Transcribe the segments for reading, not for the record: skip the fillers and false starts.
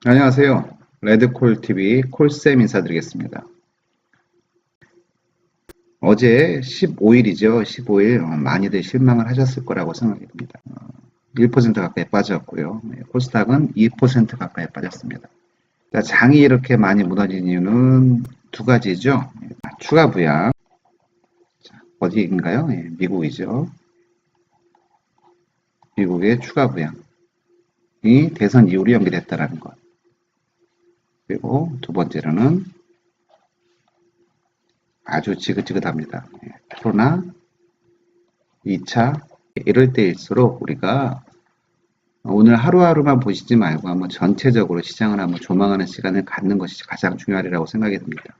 안녕하세요. 레드콜TV 콜쌤 인사드리겠습니다. 어제 15일이죠. 15일 많이들 실망을 하셨을 거라고 생각이 듭니다. 1% 가까이 빠졌고요. 코스닥은 2% 가까이 빠졌습니다. 자, 장이 이렇게 많이 무너진 이유는 두 가지죠. 추가 부양. 자, 어디인가요? 미국이죠. 미국의 추가 부양이 대선 이후로 연기됐다라는 것. 그리고 두 번째로는 아주 지긋지긋합니다. 코로나 2차 이럴 때일수록 우리가 오늘 하루하루만 보시지 말고 한번 전체적으로 시장을 한번 조망하는 시간을 갖는 것이 가장 중요하리라고 생각이 듭니다.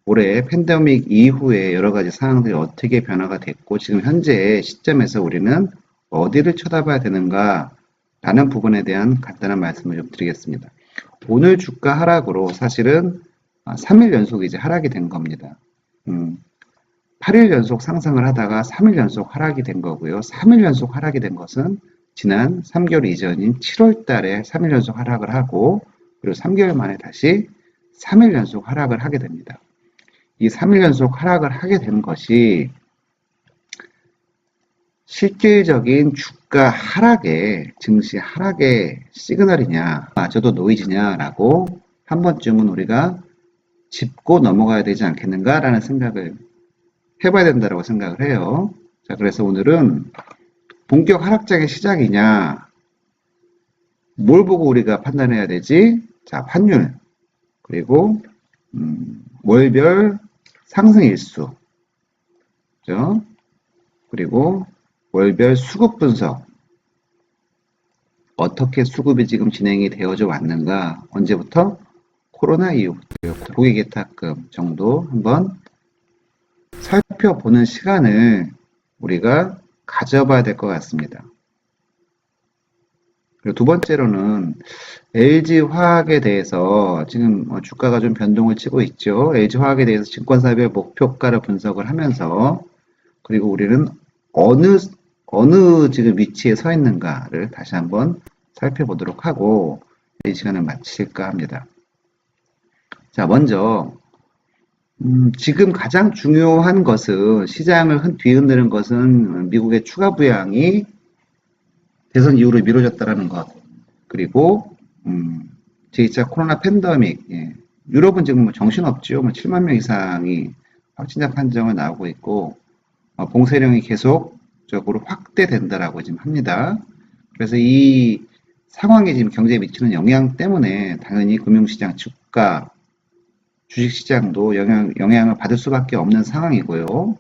올해 팬데믹 이후에 여러 가지 상황들이 어떻게 변화가 됐고 지금 현재 시점에서 우리는 어디를 쳐다봐야 되는가 라는 부분에 대한 간단한 말씀을 좀 드리겠습니다. 오늘 주가 하락으로 사실은 3일 연속 이제 하락이 된 겁니다. 8일 연속 상승을 하다가 3일 연속 하락이 된 거고요. 3일 연속 하락이 된 것은 지난 3개월 이전인 7월 달에 3일 연속 하락을 하고 그리고 3개월 만에 다시 3일 연속 하락을 하게 됩니다. 이 3일 연속 하락을 하게 된 것이 실질적인 주가 하락의 증시 하락의 시그널이냐 마저도 노이즈냐라고 한 번쯤은 우리가 짚고 넘어가야 되지 않겠는가라는 생각을 해봐야 된다고 생각을 해요. 자, 그래서 오늘은 본격 하락장의 시작이냐, 뭘 보고 우리가 판단해야 되지? 자, 환율, 그리고 월별 상승 일수, 그죠? 그리고 월별 수급 분석, 어떻게 수급이 지금 진행이 되어져 왔는가, 언제부터? 코로나 이후부터 고객예탁금 정도 한번 살펴보는 시간을 우리가 가져봐야 될 것 같습니다. 그리고 두 번째로는 LG화학에 대해서 지금 주가가 좀 변동을 치고 있죠. LG화학에 대해서 증권사별 목표가를 분석을 하면서 그리고 우리는 어느 지금 위치에 서 있는가를 다시 한번 살펴보도록 하고 이 시간을 마칠까 합니다. 자, 먼저 지금 가장 중요한 것은 시장을 뒤흔드는 것은 미국의 추가 부양이 대선 이후로 미뤄졌다는 것. 그리고 제2차 코로나 팬데믹. 유럽은 지금 뭐 정신없죠. 7만 명 이상이 확진자 판정을 나오고 있고 봉쇄령이 계속적으로 확대된다라고 지금 합니다. 그래서 이 상황에 지금 경제에 미치는 영향 때문에 당연히 금융시장, 주가, 주식시장도 영향을 받을 수밖에 없는 상황이고요.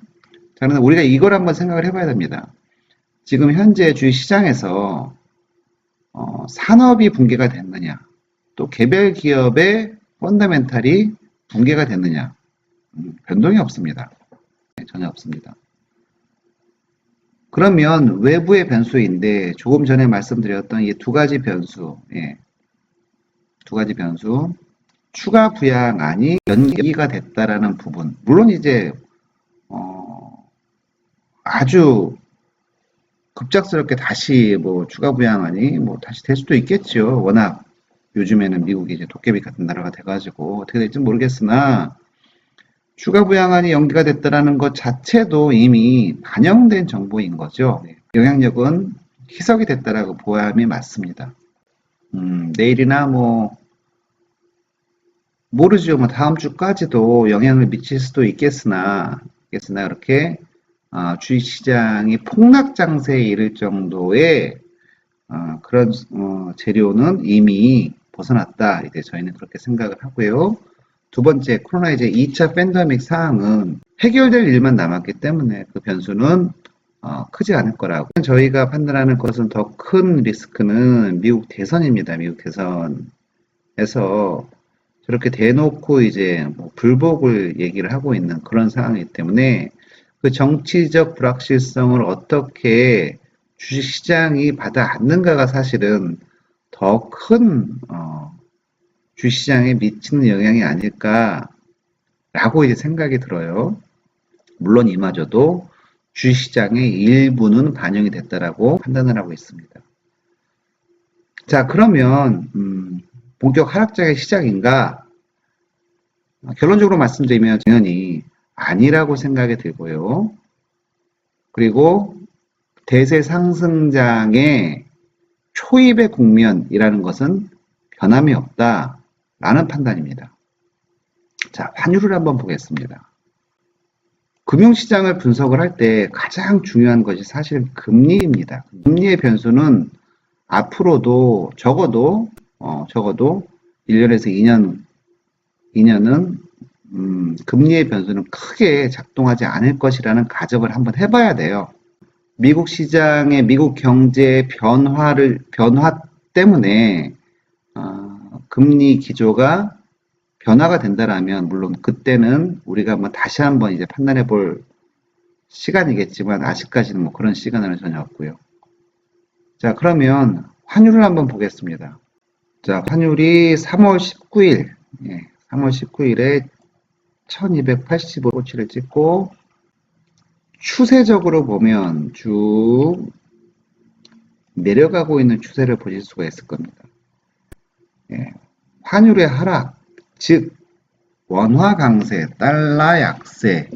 자, 그런데 우리가 이걸 한번 생각을 해봐야 됩니다. 지금 현재 주식시장에서 산업이 붕괴가 됐느냐, 또 개별 기업의 펀더멘탈이 붕괴가 됐느냐, 변동이 없습니다. 전혀 없습니다. 그러면 외부의 변수인데 조금 전에 말씀드렸던 이 두 가지 변수, 두 가지 변수, 추가 부양안이 연기가 됐다라는 부분. 물론 이제 아주 급작스럽게 다시 뭐 추가 부양안이 뭐 다시 될 수도 있겠죠. 워낙 요즘에는 미국이 이제 도깨비 같은 나라가 돼가지고 어떻게 될지 모르겠으나 추가 부양안이 연기가 됐다라는 것 자체도 이미 반영된 정보인 거죠. 영향력은 희석이 됐다라고 보함이 맞습니다. 내일이나 뭐 모르죠. 뭐 다음 주까지도 영향을 미칠 수도 있겠으나 그렇게 주식시장이 폭락 장세에 이를 정도의 그런 재료는 이미 벗어났다. 이제 저희는 그렇게 생각을 하고요. 두 번째, 코로나 이제 2차 팬데믹 사항은 해결될 일만 남았기 때문에 그 변수는 크지 않을 거라고. 저희가 판단하는 것은 더 큰 리스크는 미국 대선입니다. 미국 대선에서 저렇게 대놓고 이제 뭐 불복을 얘기를 하고 있는 그런 상황이기 때문에 그 정치적 불확실성을 어떻게 주식시장이 받아 안는가가 사실은 더 큰 주식시장에 미치는 영향이 아닐까라고 이제 생각이 들어요. 물론 이마저도 주식시장의 일부는 반영이 됐다라고 판단을 하고 있습니다. 자, 그러면 본격 하락장의 시작인가? 결론적으로 말씀드리면 당연히 아니라고 생각이 들고요. 그리고 대세 상승장의 초입의 국면이라는 것은 변함이 없다라는 판단입니다. 자, 환율을 한번 보겠습니다. 금융시장을 분석을 할 때 가장 중요한 것이 사실 금리입니다. 금리의 변수는 앞으로도 적어도 1년에서 2년은 금리의 변수는 크게 작동하지 않을 것이라는 가정을 한번 해봐야 돼요. 미국 시장의 미국 경제의 변화 때문에 금리 기조가 변화가 된다라면 물론 그때는 우리가 뭐 다시 한번 이제 판단해 볼 시간이겠지만 아직까지는 뭐 그런 시간은 전혀 없고요. 자, 그러면 환율을 한번 보겠습니다. 자, 환율이 3월 19일, 3월 19일에 1285 꼬치를 찍고 추세적으로 보면 쭉 내려가고 있는 추세를 보실 수가 있을 겁니다. 환율의 하락, 즉 원화 강세, 달러 약세,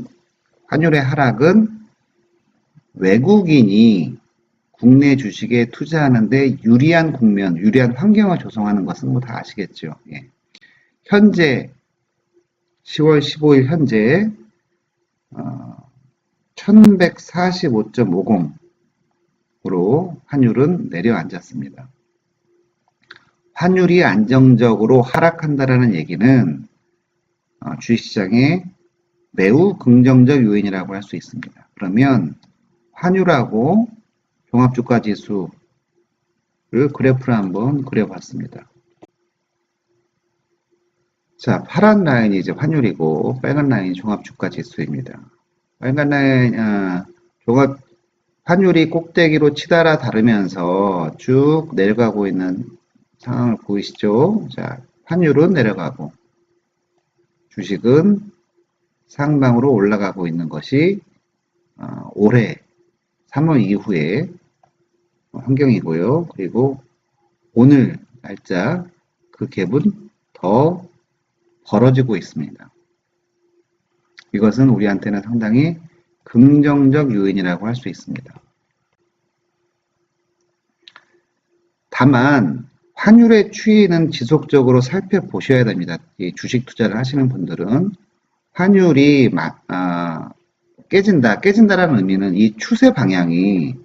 환율의 하락은 외국인이 국내 주식에 투자하는데 유리한 국면, 유리한 환경을 조성하는 것은 뭐 다 아시겠죠. 현재 10월 15일 현재 1145.50으로 환율은 내려앉았습니다. 환율이 안정적으로 하락한다라는 얘기는 주식시장의 매우 긍정적 요인이라고 할 수 있습니다. 그러면 환율하고 종합주가지수를 그래프를 한번 그려봤습니다. 자, 파란 라인이 이제 환율이고 빨간 라인이 종합주가지수입니다. 빨간 라인 환율이 꼭대기로 치달아 다르면서 쭉 내려가고 있는 상황을 보이시죠? 자, 환율은 내려가고 주식은 상방으로 올라가고 있는 것이 올해 3월 이후의 환경이고요. 그리고 오늘 날짜 그 갭은 더 벌어지고 있습니다. 이것은 우리한테는 상당히 긍정적 요인이라고 할 수 있습니다. 다만 환율의 추이는 지속적으로 살펴보셔야 됩니다. 이 주식 투자를 하시는 분들은 환율이 깨진다라는 의미는 이 추세 방향이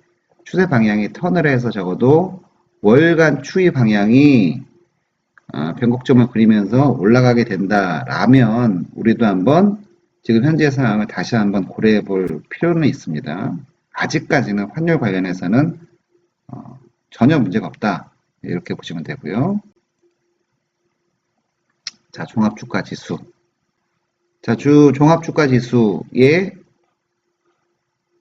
턴을 해서 적어도 월간 추이 방향이 변곡점을 그리면서 올라가게 된다라면 우리도 한번 지금 현재 상황을 다시 한번 고려해 볼 필요는 있습니다. 아직까지는 환율 관련해서는 전혀 문제가 없다. 이렇게 보시면 되고요. 자, 종합주가지수. 자, 종합주가지수에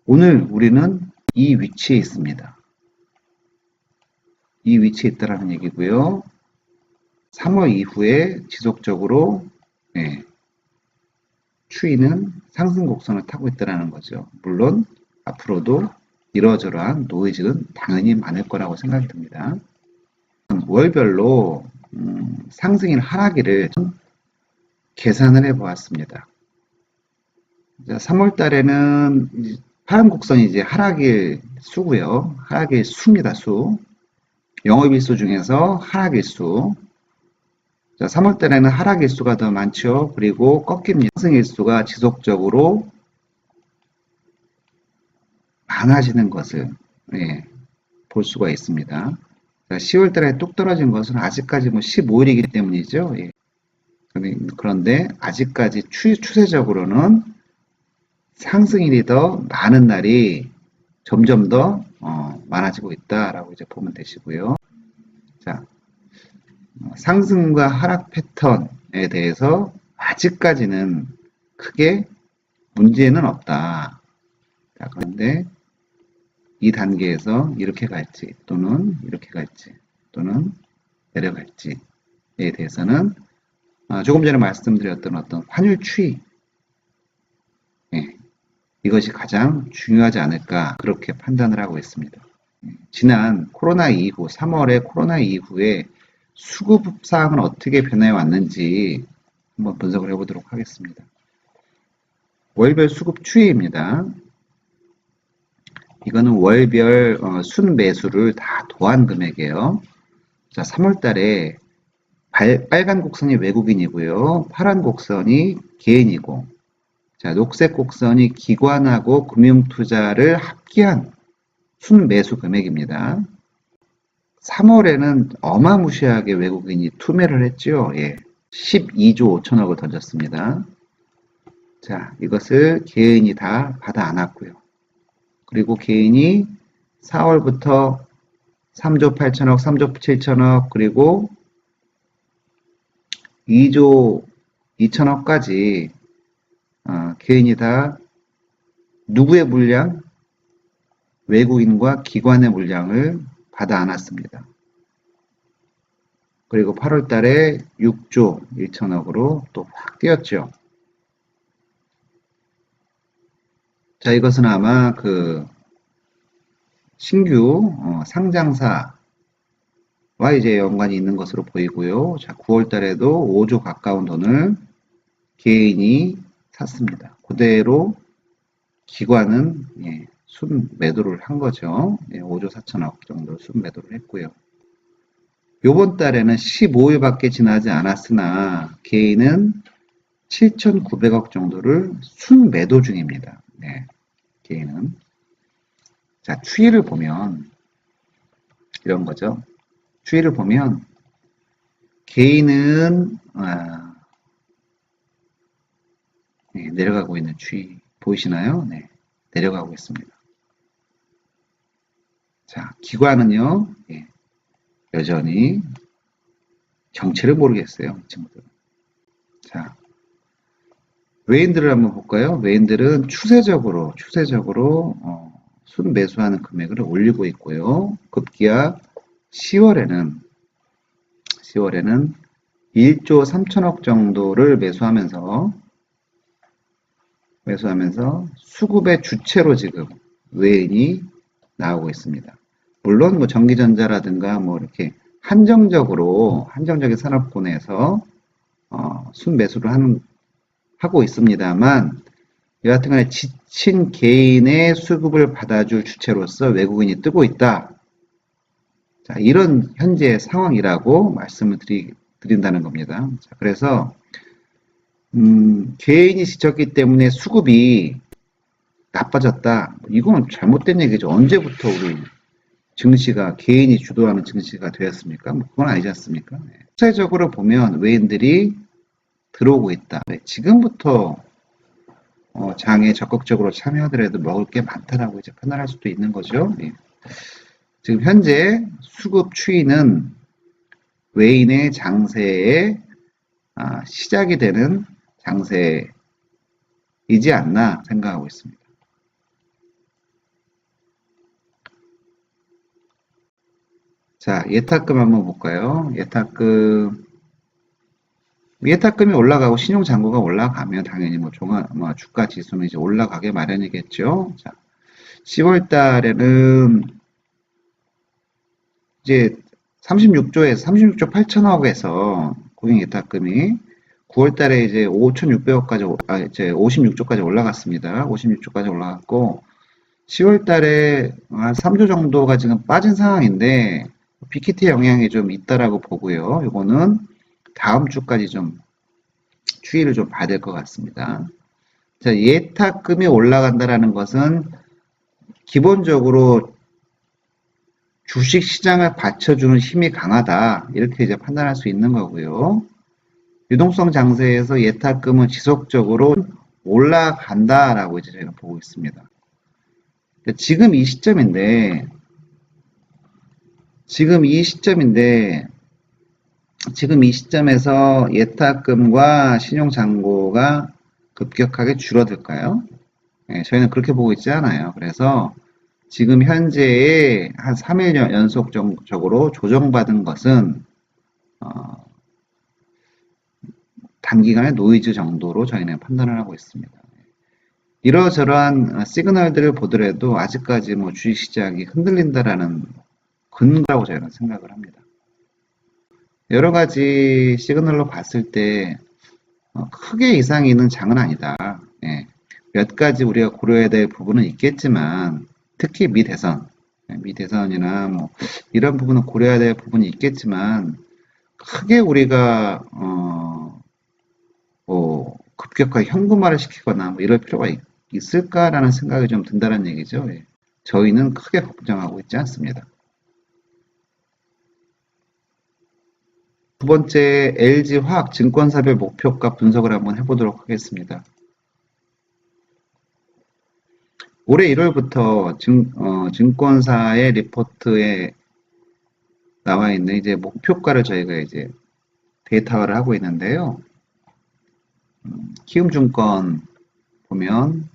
오늘 우리는 이 위치에 있습니다. 이 위치에 있다라는 얘기고요. 3월 이후에 지속적으로 추이는 상승 곡선을 타고 있다는 거죠. 물론 앞으로도 이러저러한 노이즈는 당연히 많을 거라고 생각이 듭니다. 월별로 상승일 하락일을 계산을 해 보았습니다. 3월 달에는 파란 곡선이 이제 하락일 수고요. 하락일 수입니다. 수. 영업일수 중에서 하락일수. 자, 3월 달에는 하락일수가 더 많죠. 그리고 꺾입니다. 상승일수가 지속적으로 많아지는 것을 볼 수가 있습니다. 10월 달에 뚝 떨어진 것은 아직까지 15일이기 때문이죠. 그런데 아직까지 추세적으로는 상승일이 더 많은 날이 점점 더 많아지고 있다라고 이제 보면 되시고요. 자, 상승과 하락 패턴에 대해서 아직까지는 크게 문제는 없다. 자, 그런데 이 단계에서 이렇게 갈지 또는 이렇게 갈지 또는 내려갈지에 대해서는 조금 전에 말씀드렸던 어떤 환율 추이 이것이 가장 중요하지 않을까 그렇게 판단을 하고 있습니다. 지난 코로나 이후, 3월에 코로나 이후에 수급 사항은 어떻게 변해 왔는지 한번 분석을 해보도록 하겠습니다. 월별 수급 추이입니다. 이거는 월별 순매수를 다 더한 금액이에요. 자, 3월 달에 빨간 곡선이 외국인이고요. 파란 곡선이 개인이고, 자, 녹색 곡선이 기관하고 금융투자를 합계한 순매수 금액입니다. 3월에는 어마무시하게 외국인이 투매를 했죠. 예. 12조 5천억을 던졌습니다. 자, 이것을 개인이 다 받아 안았고요. 그리고 개인이 4월부터 3조 8천억, 3조 7천억, 그리고 2조 2천억까지 개인이 다 누구의 물량? 외국인과 기관의 물량을 받아 안았습니다. 그리고 8월 달에 6조 1천억으로 또 확 뛰었죠. 자, 이것은 아마 그 신규 상장사와 이제 연관이 있는 것으로 보이고요. 자, 9월 달에도 5조 가까운 돈을 개인이 샀습니다. 그대로 기관은 순매도를 한 거죠. 5조 4천억 정도 순매도를 했고요. 요번 달에는 15일밖에 지나지 않았으나 개인은 7,900억 정도를 순매도 중입니다. 네, 개인은. 자, 추이를 보면 이런 거죠. 추이를 보면 개인은 내려가고 있는 추이 보이시나요? 네, 내려가고 있습니다. 자, 기관은요, 여전히 정체를 모르겠어요, 이 친구들. 자, 외인들을 한번 볼까요? 외인들은 추세적으로 순매수하는 금액을 올리고 있고요. 급기야 10월에는 1조 3천억 정도를 매수하면서 수급의 주체로 지금 외인이 나오고 있습니다. 물론 뭐 전기전자라든가 뭐 이렇게 한정적인 산업군에서 순매수를 하고 있습니다만, 여하튼간에 지친 개인의 수급을 받아줄 주체로서 외국인이 뜨고 있다. 자, 이런 현재 상황이라고 말씀을 드린다는 겁니다. 자, 그래서 개인이 지쳤기 때문에 수급이 나빠졌다. 이건 잘못된 얘기죠. 언제부터 우리 증시가 개인이 주도하는 증시가 되었습니까? 뭐 그건 아니지 않습니까? 추세적으로 보면 외인들이 들어오고 있다. 지금부터 장에 적극적으로 참여하더라도 먹을 게 많다라고 이제 판단할 수도 있는 거죠. 지금 현재 수급 추이는 외인의 장세의 시작이 되는 장세이지 않나 생각하고 있습니다. 자, 예탁금 한번 볼까요? 예탁금이 올라가고 신용잔고가 올라가면 당연히 뭐 주가 지수는 이제 올라가게 마련이겠죠. 자, 10월 달에는 이제 36조 8천억에서 고객 예탁금이 9월 달에 이제 5,600억까지, 이제 56조까지 올라갔습니다. 56조까지 올라갔고, 10월 달에 한 3조 정도가 지금 빠진 상황인데, 빅히트 영향이 좀 있다라고 보고요. 이거는 다음 주까지 좀 추이를 좀 봐야 될 것 같습니다. 자, 예탁금이 올라간다라는 것은 기본적으로 주식 시장을 받쳐주는 힘이 강하다. 이렇게 이제 판단할 수 있는 거고요. 유동성 장세에서 예탁금은 지속적으로 올라간다라고 이제 저희가 보고 있습니다. 지금 이 시점인데, 지금 이 시점에서 예탁금과 신용잔고가 급격하게 줄어들까요? 저희는 그렇게 보고 있지 않아요. 그래서 지금 현재의 한 3일 연속적으로 조정받은 것은 단기간의 노이즈 정도로 저희는 판단을 하고 있습니다. 이러저러한 시그널들을 보더라도 아직까지 뭐 주식시장이 흔들린다라는 근거라고 저는 생각을 합니다. 여러 가지 시그널로 봤을 때 크게 이상이 있는 장은 아니다. 예. 몇 가지 우리가 고려해야 될 부분은 있겠지만 특히 미대선이나 뭐 이런 부분은 고려해야 될 부분이 있겠지만 크게 우리가 뭐 급격하게 현금화를 시키거나 뭐 이럴 필요가 있을까라는 생각이 좀 든다는 얘기죠. 예. 저희는 크게 걱정하고 있지 않습니다. 두 번째, LG화학 증권사별 목표가 분석을 한번 해보도록 하겠습니다. 올해 1월부터 증권사의 리포트에 나와 있는 이제 목표가를 저희가 이제 데이터화를 하고 있는데요. 키움증권 보면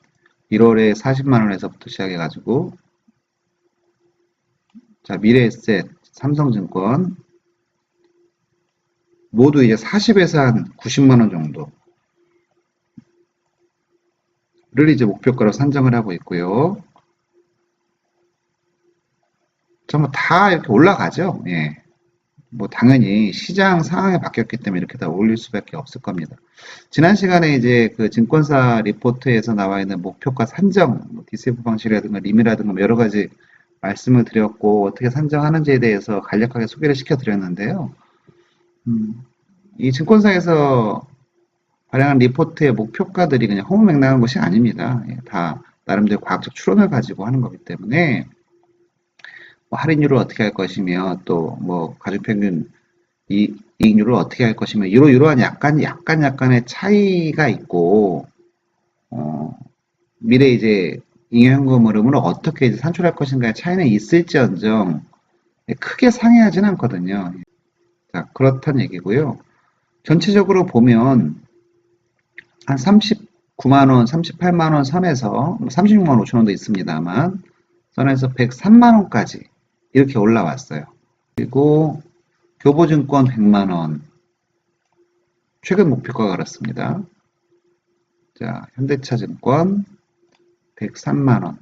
1월에 40만 원에서부터 시작해가지고 자 미래에셋, 삼성증권 모두 이제 40에서 한 90만 원 정도를 이제 목표가로 산정을 하고 있고요. 전부 다 이렇게 올라가죠. 예. 뭐 당연히 시장 상황이 바뀌었기 때문에 이렇게 다 올릴 수밖에 없을 겁니다. 지난 시간에 이제 그 증권사 리포트에서 나와 있는 목표가 산정, 뭐 DCF 방식이라든가 림이라든가 뭐 여러 가지 말씀을 드렸고 어떻게 산정하는지에 대해서 간략하게 소개를 시켜드렸는데요. 이 증권사에서 발행한 리포트의 목표가들이 그냥 허무맹랑한 것이 아닙니다. 예, 다 나름대로 과학적 추론을 가지고 하는 거기 때문에 뭐 할인율을 어떻게 할 것이며 또 뭐 가중평균 이익률을 어떻게 할 것이며 이러한 약간의 차이가 있고 미래 이제 잉여현금 흐름을 어떻게 이제 산출할 것인가의 차이는 있을지언정 크게 상이하진 않거든요. 자, 그렇다는 얘기고요. 전체적으로 보면 한 39만 원, 38만 원 선에서 36만 5천 원도 있습니다만 선에서 103만 원까지 이렇게 올라왔어요. 그리고 교보증권 100만 원 최근 목표가가 그렇습니다. 자, 현대차증권 103만 원.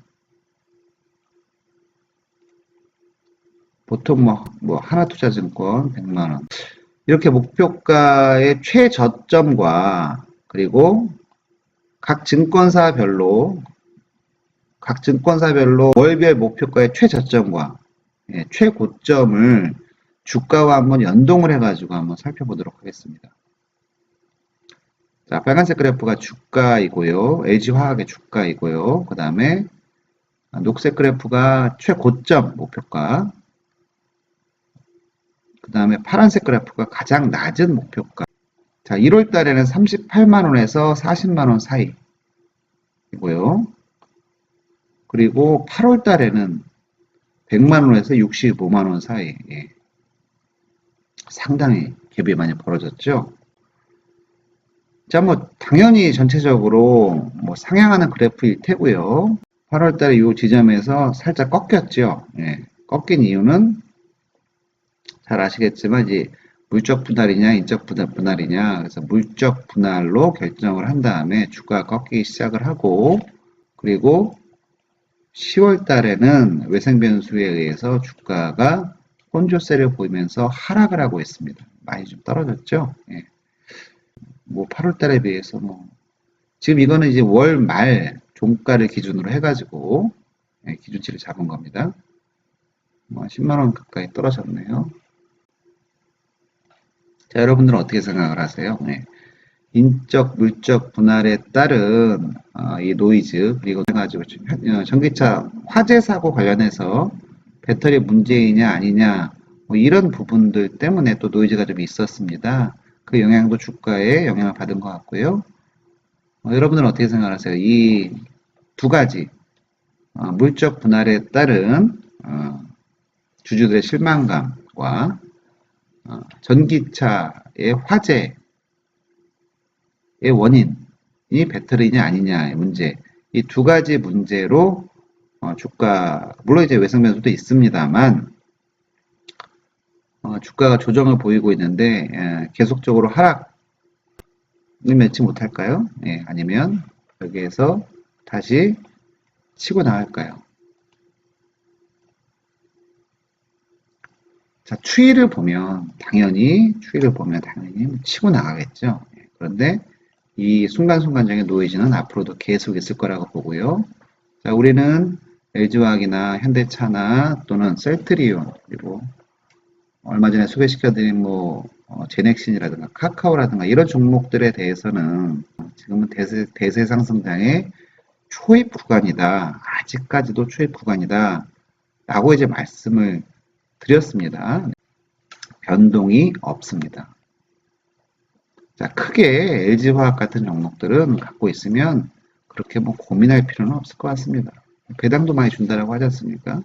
보통 뭐 하나투자증권 100만 원. 이렇게 목표가의 최저점과 그리고 각 증권사별로 월별 목표가의 최저점과 최고점을 주가와 한번 연동을 해가지고 한번 살펴보도록 하겠습니다. 자, 빨간색 그래프가 주가이고요. LG화학의 주가이고요. 그 다음에 녹색 그래프가 최고점 목표가, 그 다음에 파란색 그래프가 가장 낮은 목표가. 자, 1월 달에는 38만 원에서 40만 원 사이이고요. 그리고 8월 달에는 100만 원에서 65만 원 사이. 예. 상당히 갭이 많이 벌어졌죠. 자, 뭐 당연히 전체적으로 뭐 상향하는 그래프일 테고요. 8월 달에 이 지점에서 살짝 꺾였죠. 예. 꺾인 이유는 잘 아시겠지만 이제 물적 분할이냐 인적 분할이냐, 그래서 물적 분할로 결정을 한 다음에 주가가 꺾이기 시작을 하고, 그리고 10월 달에는 외생 변수에 의해서 주가가 혼조세를 보이면서 하락을 하고 있습니다. 많이 좀 떨어졌죠. 예. 뭐 8월 달에 비해서 지금 이거는 이제 월 말 종가를 기준으로 해가지고 기준치를 잡은 겁니다. 10만 원 가까이 떨어졌네요. 자, 여러분들은 어떻게 생각을 하세요? 네. 인적, 물적 분할에 따른 이 노이즈, 그리고 해가지고 전기차 화재 사고 관련해서 배터리 문제이냐 아니냐 뭐 이런 부분들 때문에 또 노이즈가 좀 있었습니다. 그 영향도 주가에 영향을 받은 것 같고요. 여러분들은 어떻게 생각하세요? 이 두 가지 물적 분할에 따른 주주들의 실망감과 전기차의 화재의 원인이 배터리냐 아니냐의 문제, 이 두 가지 문제로 주가, 물론 이제 외생 변수도 있습니다만 주가가 조정을 보이고 있는데 계속적으로 하락을 맺지 못할까요? 예, 아니면 여기에서 다시 치고 나갈까요? 자, 추이를 보면 당연히 치고 나가겠죠. 그런데 이 순간순간적인 노이즈는 앞으로도 계속 있을 거라고 보고요. 자, 우리는 LG화학이나 현대차나 또는 셀트리온 그리고 얼마 전에 소개시켜드린 제넥신이라든가 카카오라든가 이런 종목들에 대해서는 지금은 대세 상승장의 초입 구간이다. 아직까지도 초입 구간이다. 라고 이제 말씀을 드렸습니다. 변동이 없습니다. 자, 크게 LG화학 같은 종목들은 갖고 있으면 그렇게 고민할 필요는 없을 것 같습니다. 배당도 많이 준다라고 하지 않습니까?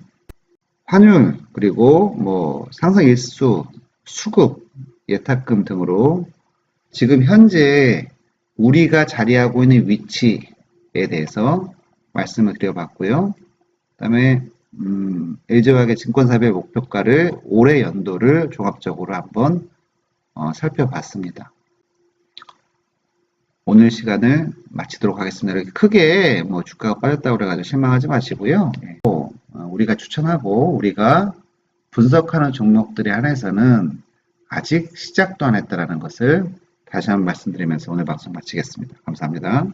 환율, 그리고 상승 일수, 수급, 예탁금 등으로 지금 현재 우리가 자리하고 있는 위치에 대해서 말씀을 드려봤고요. 그다음에 LG화학의 증권사별 목표가를 올해 연도를 종합적으로 한번 살펴봤습니다. 오늘 시간을 마치도록 하겠습니다. 이렇게 크게 주가가 빠졌다고 그래가지고 실망하지 마시고요. 우리가 추천하고 우리가 분석하는 종목들에 한해서는 아직 시작도 안 했다라는 것을 다시 한번 말씀드리면서 오늘 방송 마치겠습니다. 감사합니다.